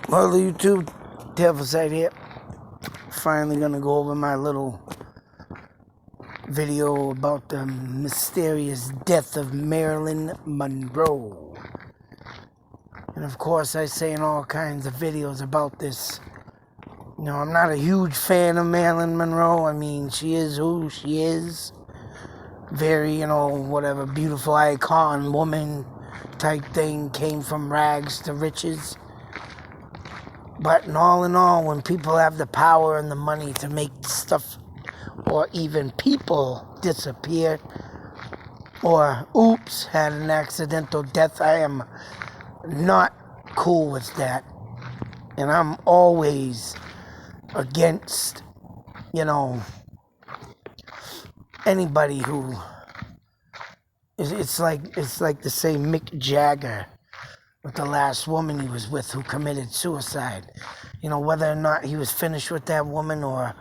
Well, the YouTube Devil's Side here. Finally gonna go over my little video about the mysterious death of Marilyn Monroe. And of course, I say in all kinds of videos about this. I'm not a huge fan of Marilyn Monroe. I mean, she is who she is. Very, whatever, beautiful icon, woman type thing, came from rags to riches. But in all, when people have the power and the money to make stuff or even people disappear or, oops, had an accidental death, I am not cool with that. And I'm always against, anybody who... It's like the same Mick Jagger with the last woman he was with who committed suicide. Whether or not he was finished with that woman or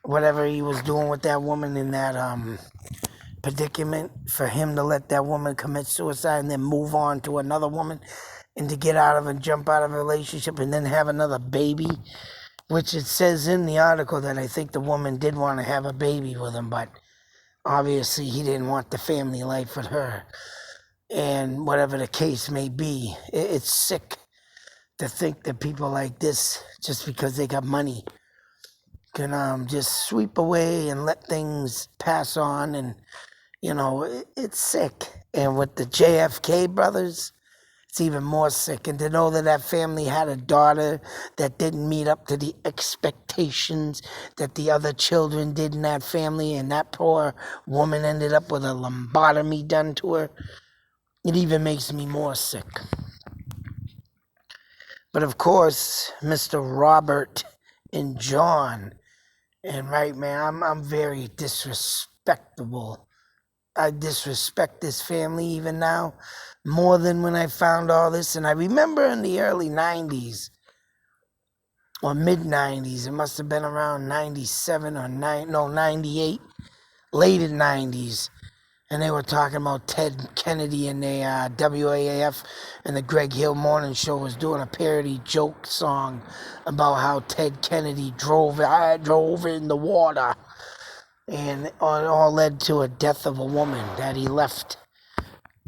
whatever he was doing with that woman in that predicament, for him to let that woman commit suicide and then move on to another woman and to get out of and jump out of a relationship and then have another baby, which it says in the article that I think the woman did want to have a baby with him, but obviously he didn't want the family life with her. And whatever the case may be, it's sick to think that people like this, just because they got money, can just sweep away and let things pass on. And, it's sick. And with the JFK brothers, it's even more sick. And to know that that family had a daughter that didn't meet up to the expectations that the other children did in that family, and that poor woman ended up with a lobotomy done to her, it even makes me more sick. But of course, Mr. Robert and John, and right, man, I'm very disrespectable. I disrespect this family even now, more than when I found all this. And I remember in the early 90s, or mid-90s, it must have been around 97 or 98, late 90s, and they were talking about Ted Kennedy and the WAAF, and the Greg Hill Morning Show was doing a parody joke song about how Ted Kennedy drove in the water, and it all led to a death of a woman that he left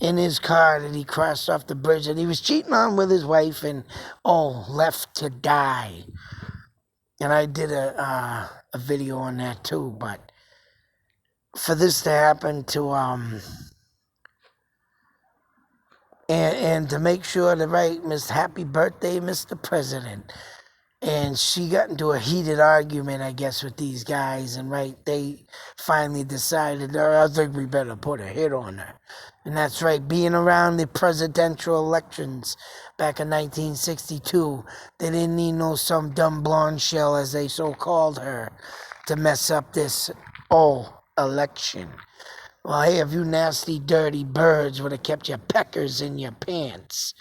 in his car, that he crossed off the bridge, and he was cheating on with his wife, and left to die. And I did a video on that too, but for this to happen to and to make sure to write Miss Happy Birthday, Mr. President. And she got into a heated argument, I guess, with these guys, and they finally decided, I think we better put a hit on her. And that's right, being around the presidential elections back in 1962, they didn't need some dumb blonde shell, as they so called her, to mess up this election. Well, hey, if you nasty, dirty birds would have kept your peckers in your pants,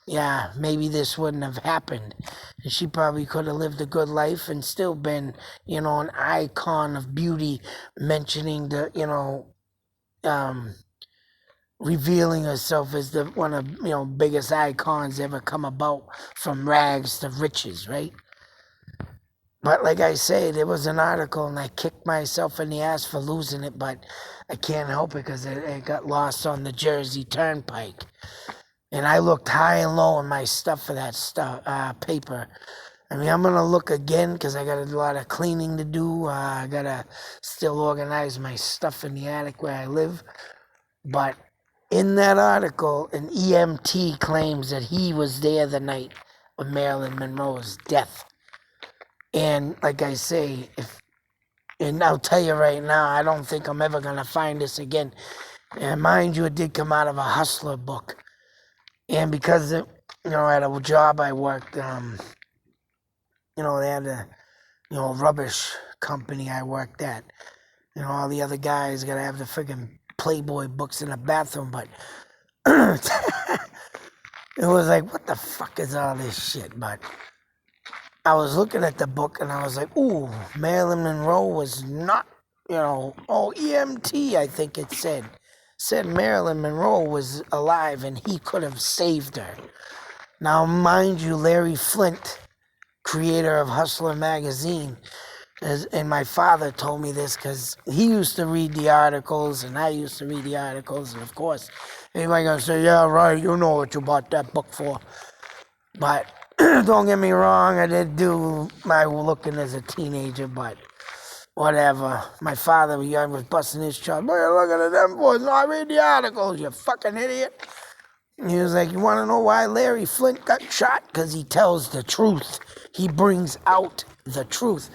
yeah, maybe this wouldn't have happened. And she probably could have lived a good life and still been, an icon of beauty, mentioning the, revealing herself as the one of, biggest icons ever come about from rags to riches, right? But like I say, there was an article and I kicked myself in the ass for losing it, but I can't help it because it got lost on the Jersey Turnpike. And I looked high and low in my stuff for that paper. I mean, I'm going to look again because I got a lot of cleaning to do. I got to still organize my stuff in the attic where I live. But in that article, an EMT claims that he was there the night of Marilyn Monroe's death. And like I say, and I'll tell you right now, I don't think I'm ever going to find this again. And mind you, it did come out of a Hustler book. And because, at a job I worked, they had a, rubbish company I worked at. All the other guys got to have the friggin' Playboy books in the bathroom, but it was like, what the fuck is all this shit? But I was looking at the book and I was like, ooh, Marilyn Monroe was not, EMT, I think it said Marilyn Monroe was alive and he could have saved her. Now, mind you, Larry Flint, creator of Hustler magazine, and my father told me this because he used to read the articles and I used to read the articles, and of course anybody gonna say, yeah, right, you know what you bought that book for. But don't get me wrong, I did do my looking as a teenager, but whatever. My father was busting his chops. Look at them boys, no, I read the articles, you fucking idiot. He was like, you want to know why Larry Flint got shot? Because he tells the truth. He brings out the truth.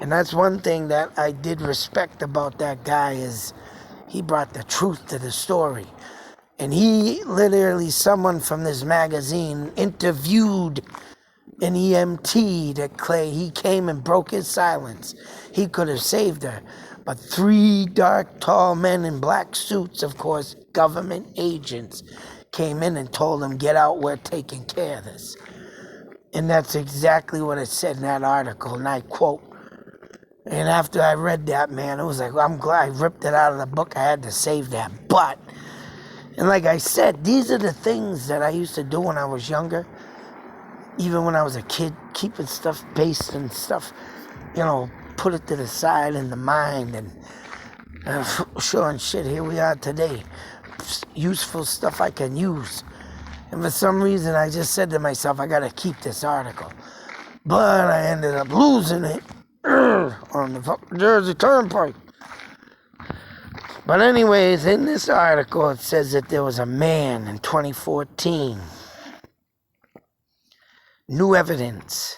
And that's one thing that I did respect about that guy is he brought the truth to the story. And he literally, someone from this magazine interviewed an EMT that Clay, he came and broke his silence. He could have saved her. But 3 dark, tall men in black suits, of course, government agents, came in and told him, get out, we're taking care of this. And that's exactly what it said in that article, and I quote. And after I read that, man, it was like, I'm glad I ripped it out of the book. I had to save that. But, and like I said, these are the things that I used to do when I was younger. Even when I was a kid, keeping stuff based and stuff, put it to the side in the mind. And sure and shit, here we are today. Useful stuff I can use. And for some reason, I just said to myself, I got to keep this article. But I ended up losing it on the Jersey Turnpike. But anyways, in this article, it says that there was a man in 2014. New evidence.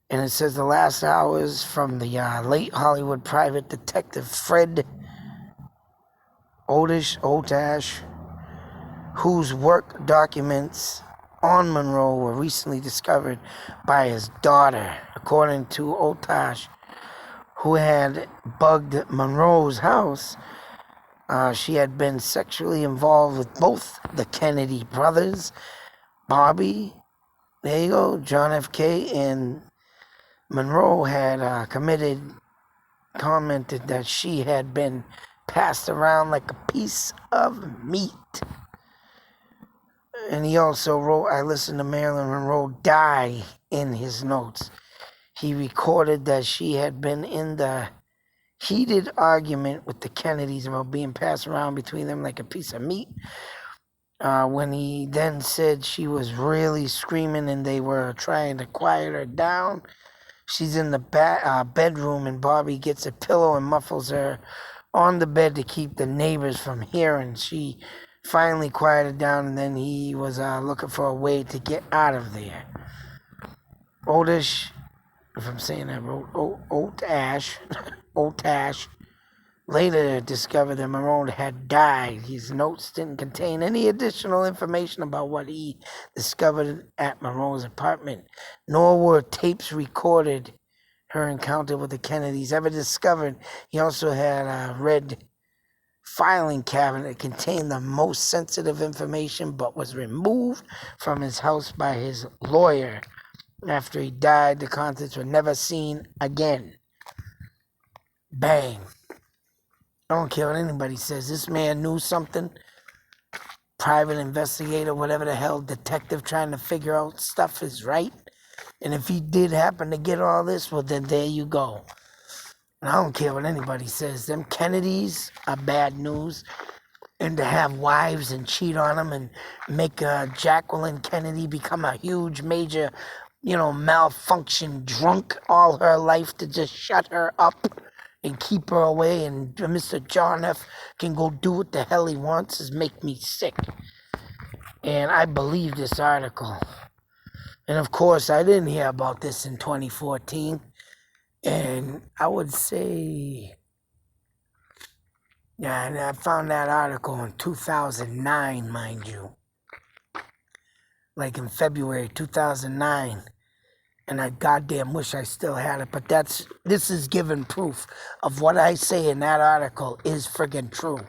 And it says the last hours from the late Hollywood private detective Fred Otash, whose work documents on Monroe were recently discovered by his daughter. According to Otash, who had bugged Monroe's house, she had been sexually involved with both the Kennedy brothers, Bobby, there you go, John F. K., and Monroe had commented that she had been passed around like a piece of meat. And he also wrote, I listened to Marilyn Monroe die in his notes. He recorded that she had been in the heated argument with the Kennedys about being passed around between them like a piece of meat. When he then said she was really screaming and they were trying to quiet her down. She's in the bedroom and Bobby gets a pillow and muffles her on the bed to keep the neighbors from hearing. She finally quieted down, and then he was looking for a way to get out of there. Otash, if I'm saying that wrong, Otash later discovered that Monroe had died. His notes didn't contain any additional information about what he discovered at Monroe's apartment, nor were tapes recorded her encounter with the Kennedys ever discovered. He also had a red filing cabinet that contained the most sensitive information, but was removed from his house by his lawyer. After he died, the contents were never seen again. Bang. I don't care what anybody says. This man knew something. Private investigator, whatever the hell, detective trying to figure out stuff is right. And if he did happen to get all this, well, then there you go. And I don't care what anybody says. Them Kennedys are bad news. And to have wives and cheat on them and make Jacqueline Kennedy become a huge, major, malfunction drunk all her life to just shut her up and keep her away, and Mr. John F. can go do what the hell he wants, is make me sick. And I believe this article. And of course, I didn't hear about this in 2014. And I would say, yeah, and I found that article in 2009, mind you. Like in February 2009. And I goddamn wish I still had it. But this is given proof of what I say in that article is friggin' true.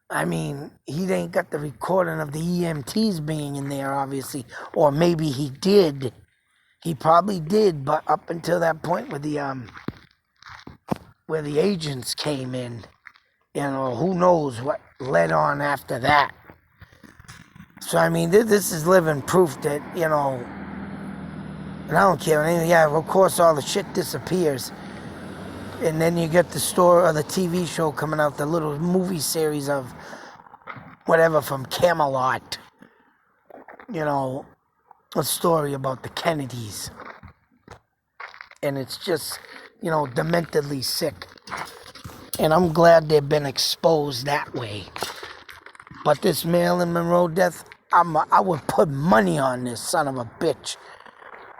I mean, he ain't got the recording of the EMTs being in there, obviously. Or maybe he did. He probably did, but up until that point where the agents came in, who knows what led on after that. So, I mean, this is living proof that, you know, and I don't care. Yeah, of course, all the shit disappears. And then you get the story or the TV show coming out, the little movie series of whatever from Camelot. You know, a story about the Kennedys. And it's just, you know, dementedly sick. And I'm glad they've been exposed that way. But this Marilyn Monroe death, I would put money on this son of a bitch.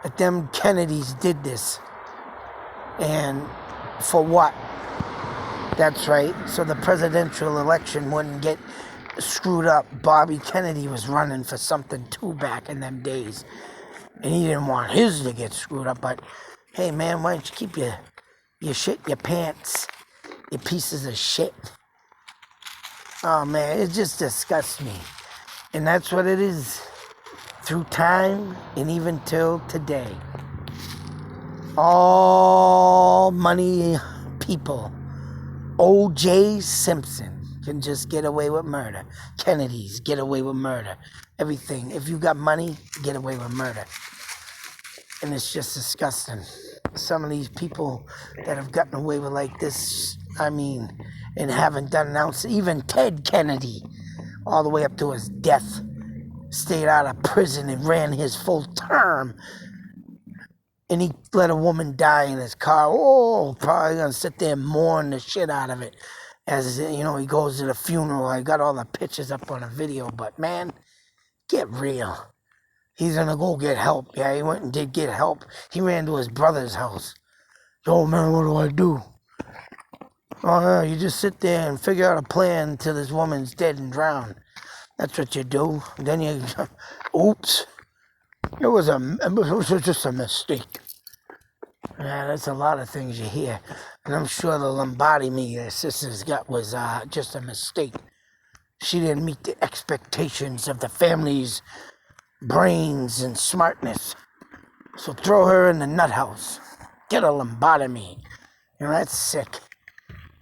That them Kennedys did this. And for what? That's right. So the presidential election wouldn't get screwed up. Bobby Kennedy was running for something too back in them days. And he didn't want his to get screwed up. But, hey, man, why don't you keep your shit in your pants? You pieces of shit. Oh, man, it just disgusts me. And that's what it is through time and even till today. All money people. O.J. Simpson can just get away with murder. Kennedys get away with murder. Everything. If you got money, get away with murder. And it's just disgusting. Some of these people that have gotten away with like this, I mean, and haven't done an ounce. Even Ted Kennedy, all the way up to his death, stayed out of prison and ran his full term. And he let a woman die in his car. Oh, probably gonna sit there and mourn the shit out of it. As, you know, he goes to the funeral. I got all the pictures up on a video. But, man, get real. He's gonna go get help. Yeah, he went and did get help. He ran to his brother's house. Yo, man, what do I do? Oh, yeah, you just sit there and figure out a plan until this woman's dead and drowned. That's what you do. And then you, oops. It was just a mistake. Yeah, that's a lot of things you hear. And I'm sure the Lombardi their sister's got was just a mistake. She didn't meet the expectations of the family's brains and smartness. So throw her in the nut house. Get a Lombardi. You know, that's sick.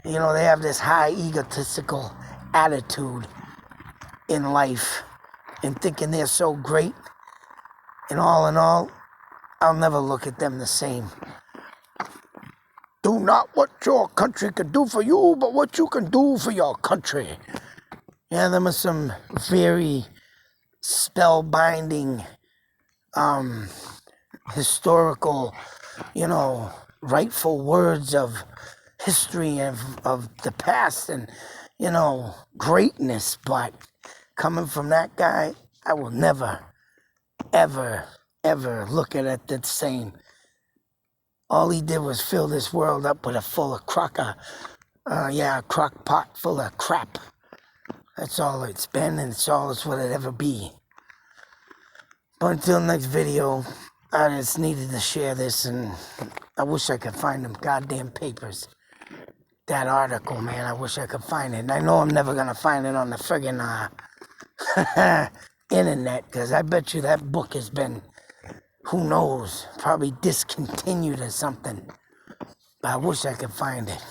You know, they have this high egotistical attitude in life and thinking they're so great. And all in all, I'll never look at them the same. Do not what your country can do for you, but what you can do for your country. Yeah, them are some very spellbinding, historical, you know, rightful words of history of the past and, you know, greatness. But coming from that guy, I will never, ever, ever look at it the same. All he did was fill this world up with a crock pot full of crap. That's all it's been, and it's all it's what it ever be. But until next video, I just needed to share this, and I wish I could find them goddamn papers. That article, man, I wish I could find it. And I know I'm never going to find it on the friggin' internet, because I bet you that book has been, who knows, probably discontinued or something. But I wish I could find it.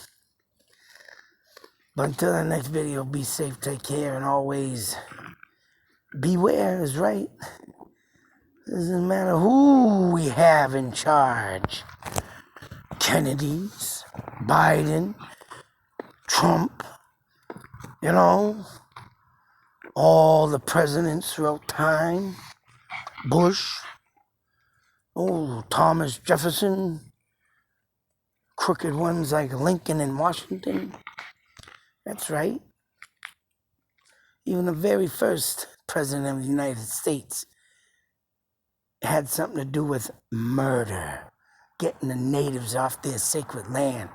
But until the next video, be safe, take care, and always beware is right. Doesn't matter who we have in charge. Kennedys, Biden, Trump, you know, all the presidents throughout time, Bush, Thomas Jefferson, crooked ones like Lincoln and Washington. That's right. Even the very first president of the United States had something to do with murder, getting the natives off their sacred land.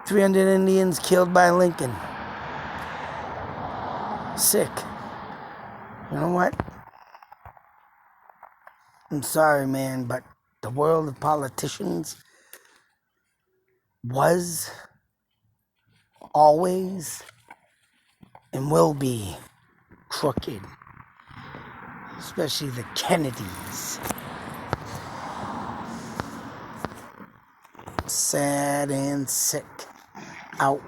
300 Indians killed by Lincoln. Sick. You know what? I'm sorry, man, but the world of politicians was, always, and will be crooked. Especially the Kennedys. Sad and sick. Out.